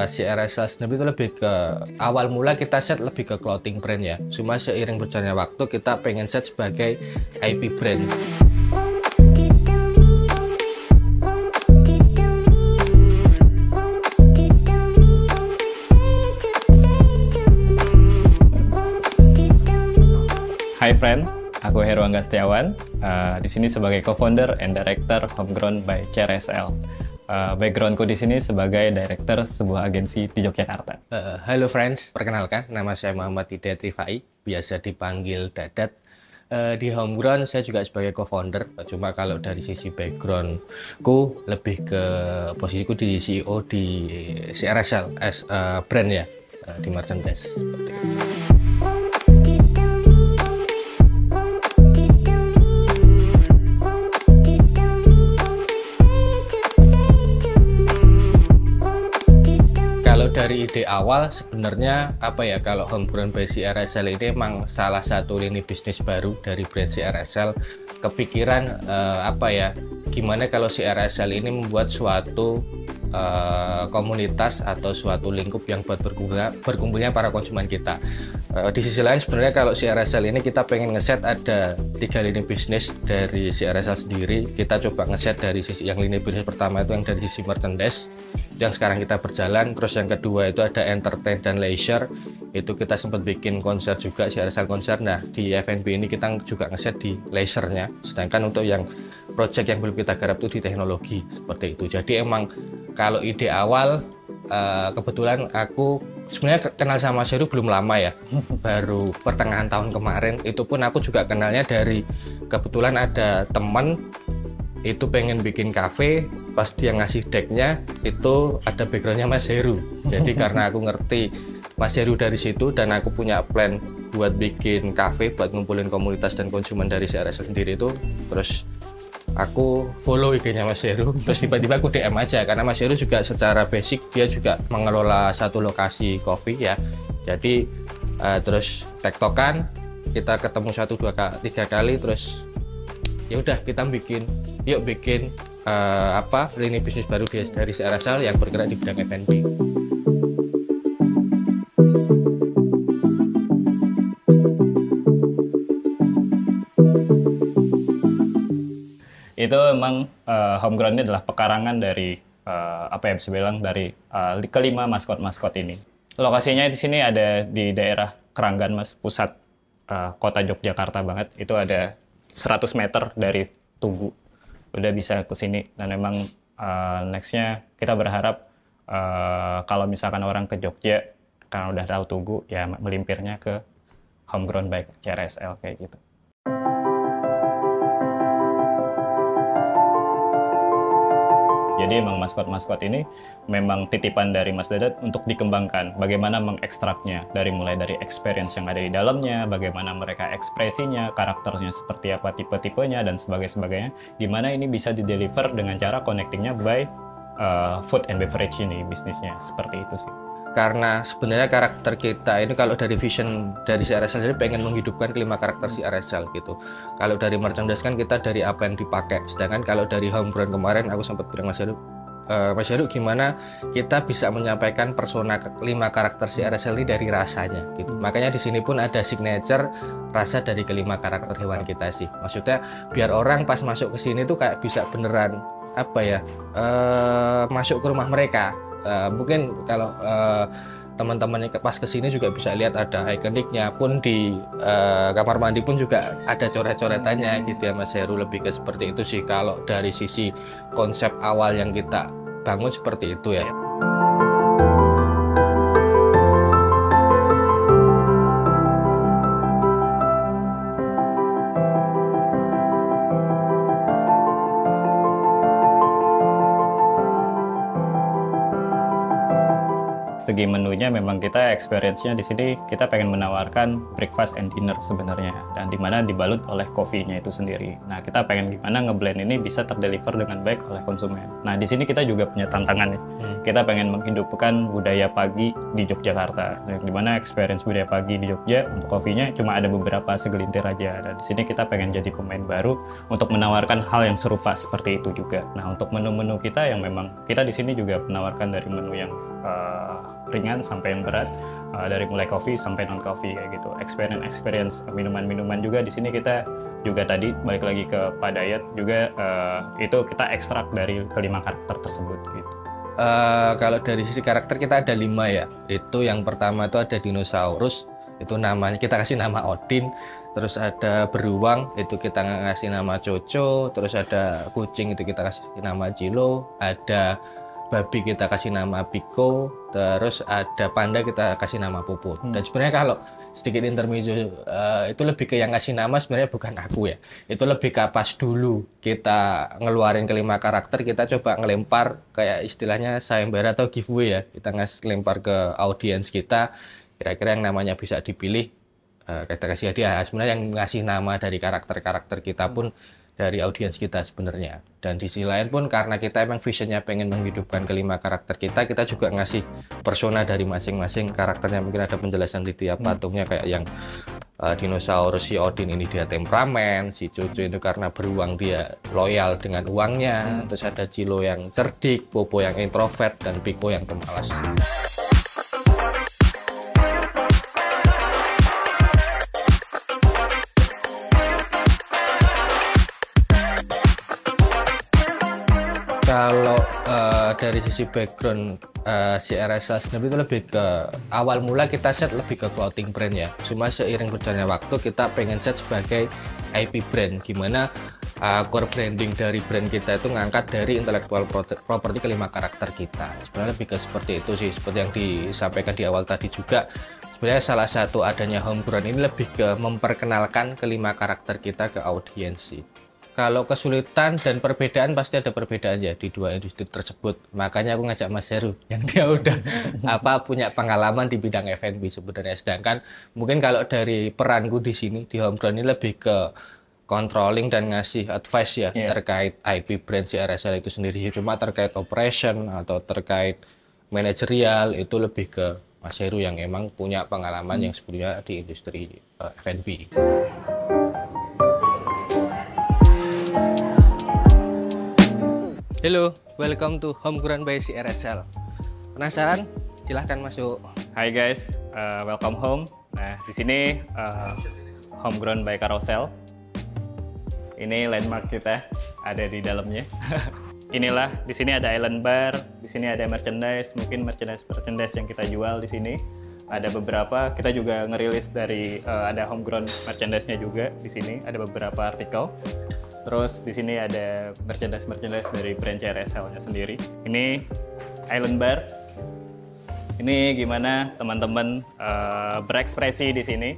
CRSL sendiri itu lebih ke awal mula kita set lebih ke clothing brand ya. Cuma seiring berjalannya waktu kita pengen set sebagai IP brand. Hai friend, aku Heru Angga Setiawan. Di sini sebagai co-founder and director Homegrown by CRSL. Backgroundku di sini sebagai director sebuah agensi di Yogyakarta. Halo friends, perkenalkan nama saya Muhammad Hidayat Rifai, biasa dipanggil Dadat. Di Homegrown saya juga sebagai co-founder. Cuma kalau dari sisi backgroundku lebih ke posisiku di CEO di CRSL as brand ya, di merchandise seperti itu. Dari ide awal sebenarnya apa ya, kalau Homegrown by CRSL ini emang salah satu lini bisnis baru dari brand CRSL. Kepikiran apa ya, gimana kalau CRSL ini membuat suatu komunitas atau suatu lingkup yang buat berkumpulnya para konsumen kita. Di sisi lain sebenarnya kalau CRSL ini kita pengen ngeset ada 3 lini bisnis dari CRSL sendiri. Kita coba ngeset dari sisi yang lini bisnis pertama itu yang dari sisi merchandise yang sekarang kita berjalan, terus yang kedua itu ada entertain dan leisure, itu kita sempat bikin konser juga, CRSL konser. Nah di F&B ini kita juga ngeset di leisure-nya, sedangkan untuk yang project yang belum kita garap itu di teknologi seperti itu. Jadi emang kalau ide awal kebetulan aku sebenarnya kenal sama Mas Heru belum lama ya, baru pertengahan tahun kemarin. Itu pun aku juga kenalnya dari kebetulan ada teman itu pengen bikin cafe, pas dia ngasih decknya itu ada backgroundnya Mas Heru. Jadi karena aku ngerti Mas Heru dari situ dan aku punya plan buat bikin cafe buat ngumpulin komunitas dan konsumen dari CRSL sendiri itu, terus aku follow IG-nya Mas Heru, terus tiba-tiba aku DM aja karena Mas Heru juga secara basic dia juga mengelola satu lokasi coffee ya. Jadi terus tektokan, kita ketemu 1, 2, 3 kali, terus ya udah kita bikin lini bisnis baru dari CRSL yang bergerak di bidang F&B. Itu memang Homegrown ini adalah pekarangan dari apa ya bisa bilang dari kelima maskot-maskot ini. Lokasinya di sini ada di daerah Keranggan, Mas, pusat kota Yogyakarta banget. Itu ada 100 meter dari Tugu. Udah bisa ke sini. Dan memang nextnya kita berharap kalau misalkan orang ke Jogja karena udah tahu Tugu, ya melimpirnya ke Homegrown by CRSL kayak gitu. Jadi emang maskot-maskot ini memang titipan dari Mas Dadat untuk dikembangkan. Bagaimana mengekstraknya, mulai dari experience yang ada di dalamnya, bagaimana mereka ekspresinya, karakternya seperti apa, tipe-tipenya, dan sebagainya. Gimana ini bisa dideliver dengan cara connectingnya by food and beverage ini, bisnisnya. Seperti itu sih. Karena sebenarnya karakter kita ini kalau dari vision dari CRSL sendiri pengen menghidupkan kelima karakter CRSL gitu. Kalau dari merchandise kan kita dari apa yang dipakai. Sedangkan kalau dari Homegrown kemarin aku sempat bilang Mas Heru gimana kita bisa menyampaikan persona 5 karakter CRSL ini dari rasanya gitu. Makanya di sini pun ada signature rasa dari kelima karakter hewan kita sih. Maksudnya biar orang pas masuk ke sini tuh kayak bisa beneran apa ya, masuk ke rumah mereka. Mungkin kalau teman-teman pas kesini juga bisa lihat ada ikoniknya pun di kamar mandi pun juga ada coret-coretannya gitu ya Mas Heru. Lebih ke seperti itu sih kalau dari sisi konsep awal yang kita bangun seperti itu ya. segi menunya memang kita experience-nya di sini kita pengen menawarkan breakfast and dinner sebenarnya, dan dimana dibalut oleh kopinya itu sendiri. Nah, kita pengen gimana ngeblend ini bisa terdeliver dengan baik oleh konsumen. Nah, di sini kita juga punya tantangan ya. Kita pengen menghidupkan budaya pagi di Yogyakarta, yang dimana experience budaya pagi di Jogja untuk kopinya cuma ada beberapa segelintir aja. Dan di sini kita pengen jadi pemain baru untuk menawarkan hal yang serupa seperti itu juga. Nah, untuk menu-menu kita yang memang kita di sini juga menawarkan dari menu yang ringan sampai yang berat, dari mulai kopi sampai non kopi kayak gitu. Experience minuman-minuman juga di sini kita juga tadi balik lagi ke Pak Dayat juga itu kita ekstrak dari kelima karakter tersebut gitu. Kalau dari sisi karakter kita ada 5 ya. Itu yang pertama itu ada dinosaurus, itu namanya kita kasih nama Odin. Terus ada beruang, itu kita ngasih nama Coco. Terus ada kucing, itu kita kasih nama Cilo. Ada babi, kita kasih nama Piko. Terus ada panda, kita kasih nama Popo. Dan sebenarnya kalau sedikit intermezzo, itu lebih ke yang ngasih nama sebenarnya bukan aku ya. Itu lebih ke pas dulu kita ngeluarin kelima karakter, kita coba ngelempar kayak istilahnya sayembara atau giveaway ya. Kita ngelempar ke audiens kita, kira-kira yang namanya bisa dipilih, kita kasih hadiah. Sebenarnya yang ngasih nama dari karakter-karakter kita pun dari audiens kita sebenarnya. Dan di sisi lain pun karena kita emang visionnya pengen menghidupkan kelima karakter kita juga ngasih persona dari masing-masing karakternya. Mungkin ada penjelasan di tiap patungnya, kayak yang dinosaurus si Odin ini dia temperamen, si Coco itu karena beruang dia loyal dengan uangnya, terus ada Cilo yang cerdik, Popo yang introvert, dan Piko yang pemalas. Kalau dari sisi background si RSL sendiri itu lebih ke awal mula kita set lebih ke clothing brand ya. Cuma seiring berjalannya waktu kita pengen set sebagai IP brand, gimana core branding dari brand kita itu ngangkat dari intellectual property kelima karakter kita. Sebenarnya lebih ke seperti itu sih, seperti yang disampaikan di awal tadi juga. Sebenarnya salah satu adanya homegrown ini lebih ke memperkenalkan kelima karakter kita ke audiensi. Kalau kesulitan dan perbedaan pasti ada perbedaan ya di dua industri tersebut. Makanya aku ngajak Mas Heru yang dia udah punya pengalaman di bidang F&B sebenarnya. Sedangkan mungkin kalau dari peranku di sini di homegrown ini lebih ke controlling dan ngasih advice ya terkait IP brand si RSL itu sendiri. Cuma terkait operation atau terkait manajerial itu lebih ke Mas Heru yang emang punya pengalaman yang sebelumnya di industri F&B. Halo, welcome to Homegrown by si RSL. Penasaran? Silahkan masuk. Hai guys, welcome home. Nah, di sini Homegrown by Carousel. Ini landmark kita ada di dalamnya. Inilah di sini ada island bar, di sini ada merchandise, mungkin merchandise yang kita jual di sini. Ada beberapa, kita juga ngerilis dari ada homegrown merchandise-nya juga di sini, ada beberapa artikel. Terus di sini ada merchandise dari brand RSL-nya sendiri. Ini Island Bar. Ini gimana teman-teman berekspresi di sini.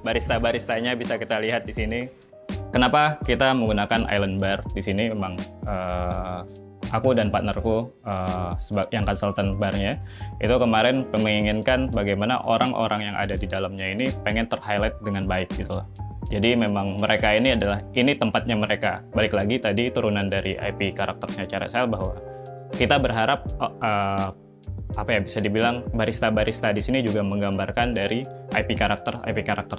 Barista-baristanya bisa kita lihat di sini. Kenapa kita menggunakan Island Bar di sini? Memang aku dan partnerku yang konsultan barnya itu kemarin menginginkan bagaimana orang-orang yang ada di dalamnya ini pengen ter-highlight dengan baik gitu loh. Jadi memang mereka ini tempatnya mereka. Balik lagi tadi turunan dari IP karakternya RSL bahwa kita berharap bisa dibilang barista-barista di sini juga menggambarkan dari IP karakter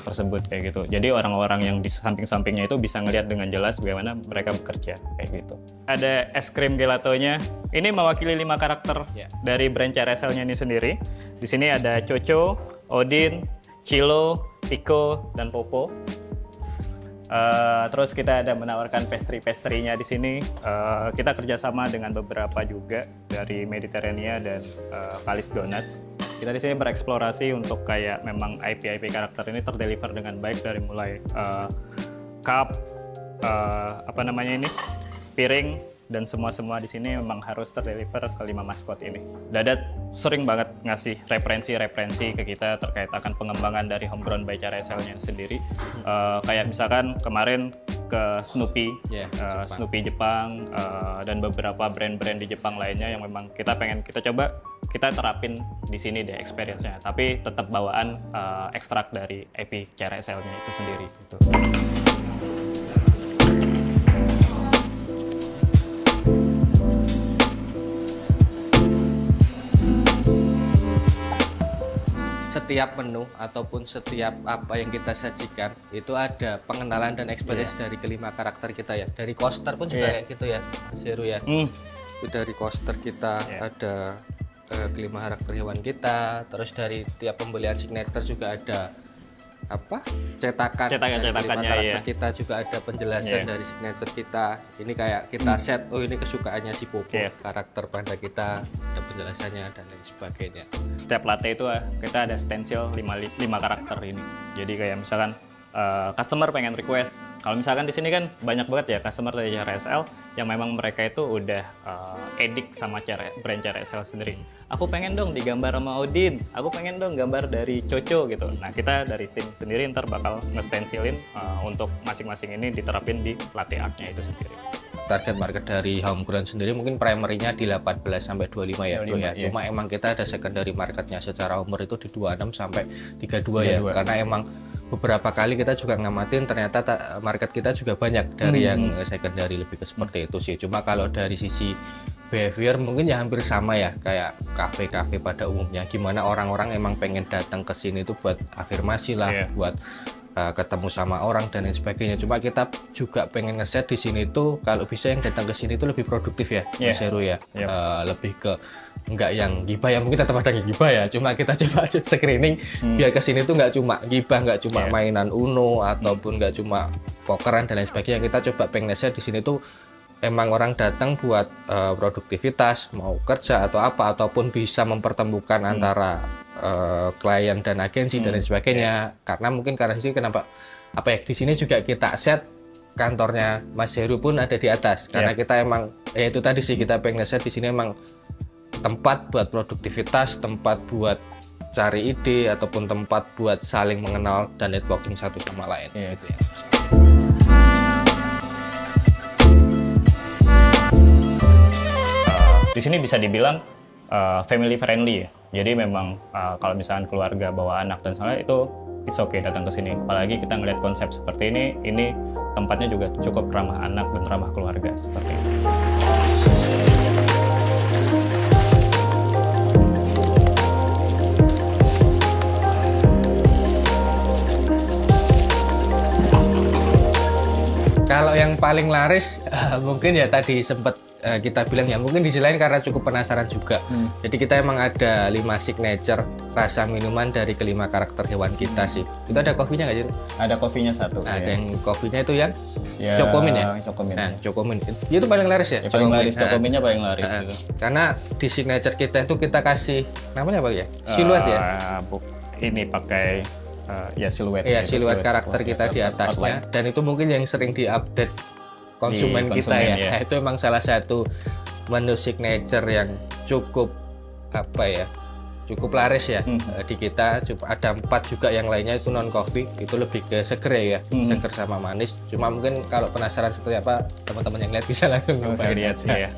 tersebut kayak gitu. Jadi orang-orang yang di samping-sampingnya itu bisa ngelihat dengan jelas bagaimana mereka bekerja kayak gitu. Ada es krim gelatonya. Ini mewakili 5 karakter dari brand RSL-nya ini sendiri. Di sini ada Coco, Odin, Cilo, Piko, dan Popo. Terus kita ada menawarkan pastry-nya di sini. Kita kerjasama dengan beberapa juga dari Mediterania dan Kalis Donuts. Kita di sini bereksplorasi untuk kayak memang IP karakter ini terdeliver dengan baik dari mulai cup, piring, dan semua di sini memang harus terdeliver ke 5 maskot ini. Dadat sering banget ngasih referensi ke kita terkait akan pengembangan dari Homegrown by RSL-nya sendiri. Kayak misalkan kemarin ke Snoopy, Snoopy Jepang, dan beberapa brand-brand di Jepang lainnya yang memang kita coba kita terapin di sini deh experience-nya, tapi tetap bawaan ekstrak dari IP CRSL-nya itu sendiri gitu. Setiap menu ataupun setiap apa yang kita sajikan itu ada pengenalan dan experience dari kelima karakter kita ya. Dari coaster pun juga kayak gitu ya, Mas Heru ya. Itu dari coaster kita ada kelima karakter hewan kita, terus dari tiap pembelian signature juga ada apa cetakannya karakter kita, juga ada penjelasan dari signature kita. Ini kayak kita set, oh ini kesukaannya si Popo, karakter panda kita, ada penjelasannya dan lain sebagainya. Setiap latte itu kita ada stensil 5 karakter ini. Jadi kayak misalkan customer pengen request, kalau misalkan di sini kan banyak banget ya customer dari CRSL yang memang mereka itu udah edik sama brand CRSL sendiri. Aku pengen dong digambar sama Odin, aku pengen dong gambar dari Coco gitu. Nah kita dari tim sendiri ntar bakal ngestensilin untuk masing-masing ini diterapin di latte art-nya itu sendiri. Target market dari Homegrown sendiri mungkin primary-nya di 18 sampai 25 ya, 25, ya. Cuma emang kita ada secondary marketnya secara umur itu di 26 sampai 32 ya. Karena emang beberapa kali kita juga ngamatin ternyata market kita juga banyak dari yang secondary, lebih ke seperti itu sih. Cuma kalau dari sisi behavior mungkin ya hampir sama ya kayak kafe-kafe pada umumnya. Gimana orang-orang emang pengen datang ke sini tuh buat afirmasi lah, buat ketemu sama orang dan lain sebagainya. Cuma kita juga pengen ngeset di sini tuh kalau bisa yang datang ke sini tuh lebih produktif ya, Mas Heru ya. Lebih ke nggak yang gibah ya, mungkin tetap ada gibah ya. Cuma kita coba screening biar ke sini tuh nggak cuma gibah, nggak cuma mainan Uno ataupun nggak cuma pokeran dan lain sebagainya. Kita coba pengen ngeset di sini tuh emang orang datang buat produktivitas, mau kerja atau apa, ataupun bisa mempertemukan antara klien dan agensi dan lain sebagainya. Karena mungkin karena sih kenapa apa ya di sini juga kita set kantornya Mas Heru pun ada di atas karena kita emang ya itu tadi sih kita pengen set di sini emang tempat buat produktivitas, tempat buat cari ide ataupun tempat buat saling mengenal dan networking satu sama lain gitu ya. Di sini bisa dibilang family friendly ya. Jadi memang kalau misalkan keluarga bawa anak dan sebagainya itu it's okay datang ke sini. Apalagi kita ngelihat konsep seperti ini tempatnya juga cukup ramah anak dan ramah keluarga seperti itu. Kalau yang paling laris mungkin ya tadi sempat kita bilang ya mungkin di sisi lain karena cukup penasaran juga. Jadi kita emang ada 5 signature rasa minuman dari kelima karakter hewan kita sih. Itu ada kopinya nggak sih? Ada kopinya satu. Ada yang kopinya itu yang Cokomin ya? Cokomin. Nah, Cokomin. Itu paling laris ya? Paling laris, Cokominnya paling laris. Gitu. Karena di signature kita itu kita kasih namanya apa ya? Siluet ya? Ini pakai siluet. Iya, siluet karakter kita di atasnya. Dan itu mungkin yang sering diupdate konsumen kita ya. Nah, itu emang salah satu menu signature yang cukup cukup laris ya di kita. Ada 4 juga yang lainnya itu non coffee, itu lebih ke seger ya, seger sama manis. Cuma mungkin kalau penasaran seperti apa teman-teman yang lihat bisa langsung lihat sih ya.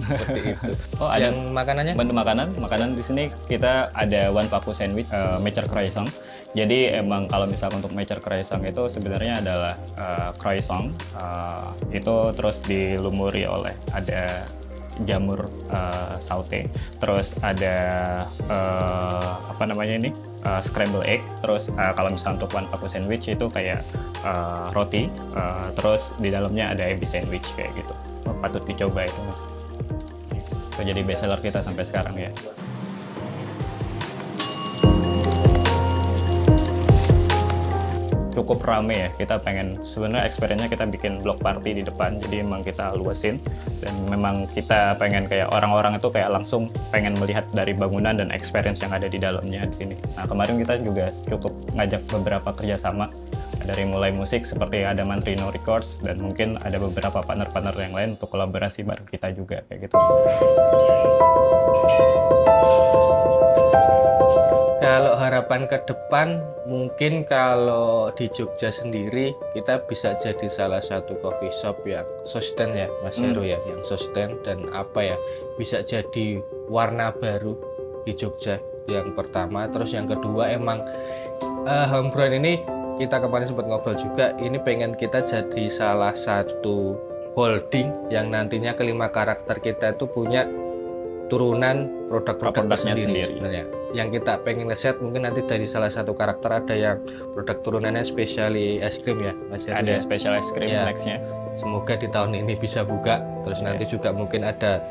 Seperti itu. Oh, ada yang makanannya? Bentuk makanan di sini kita ada one paku sandwich, mature croissant. Jadi emang kalau misalkan untuk mature croissant itu sebenarnya adalah croissant itu terus dilumuri oleh ada jamur saute, terus ada scramble egg, terus kalau misalnya untuk one paku sandwich itu kayak roti, terus di dalamnya ada ebi sandwich kayak gitu. Patut dicoba itu mas. Itu jadi best seller kita sampai sekarang ya. Cukup rame ya, kita pengen sebenarnya experience-nya kita bikin block party di depan, jadi memang kita luasin dan memang kita pengen kayak orang-orang itu kayak langsung pengen melihat dari bangunan dan experience yang ada di dalamnya di sini. Nah kemarin kita juga cukup ngajak beberapa kerjasama dari mulai musik seperti ada Mantrino Records dan mungkin ada beberapa partner-partner yang lain untuk kolaborasi bareng kita juga kayak gitu. Kalau harapan ke depan, mungkin kalau di Jogja sendiri kita bisa jadi salah satu coffee shop yang sustain ya, Mas Heru ya, yang sustain dan bisa jadi warna baru di Jogja yang pertama. Terus yang kedua emang home brand ini kita kemarin sempat ngobrol juga, ini pengen kita jadi salah satu holding yang nantinya kelima karakter kita itu punya turunan produk-produknya sendiri sebenarnya. Yang kita pengen ngeset mungkin nanti dari salah satu karakter ada yang produk turunannya spesiali es krim ya Mas Heru. Ada spesial es krim Ya. nextnya. Semoga di tahun ini bisa buka. Terus nanti juga mungkin ada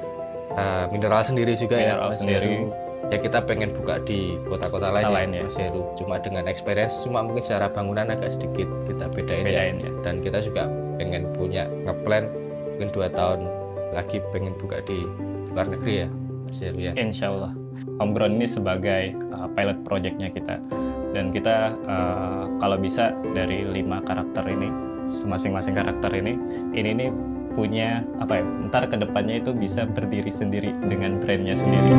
mineral sendiri juga Mineral ya Mas sendiri. Heru. Ya kita pengen buka di kota-kota lain ya Mas Heru. Cuma dengan experience, cuma mungkin secara bangunan agak sedikit kita bedain ya. Dan kita juga pengen punya ngeplan mungkin 2 tahun lagi pengen buka di luar negeri ya Mas Heru ya. Insya Allah. Homegrown ini sebagai pilot projectnya kita, dan kita kalau bisa dari 5 karakter ini, masing-masing karakter ini nih punya apa ya, ntar kedepannya itu bisa berdiri sendiri dengan brandnya sendiri.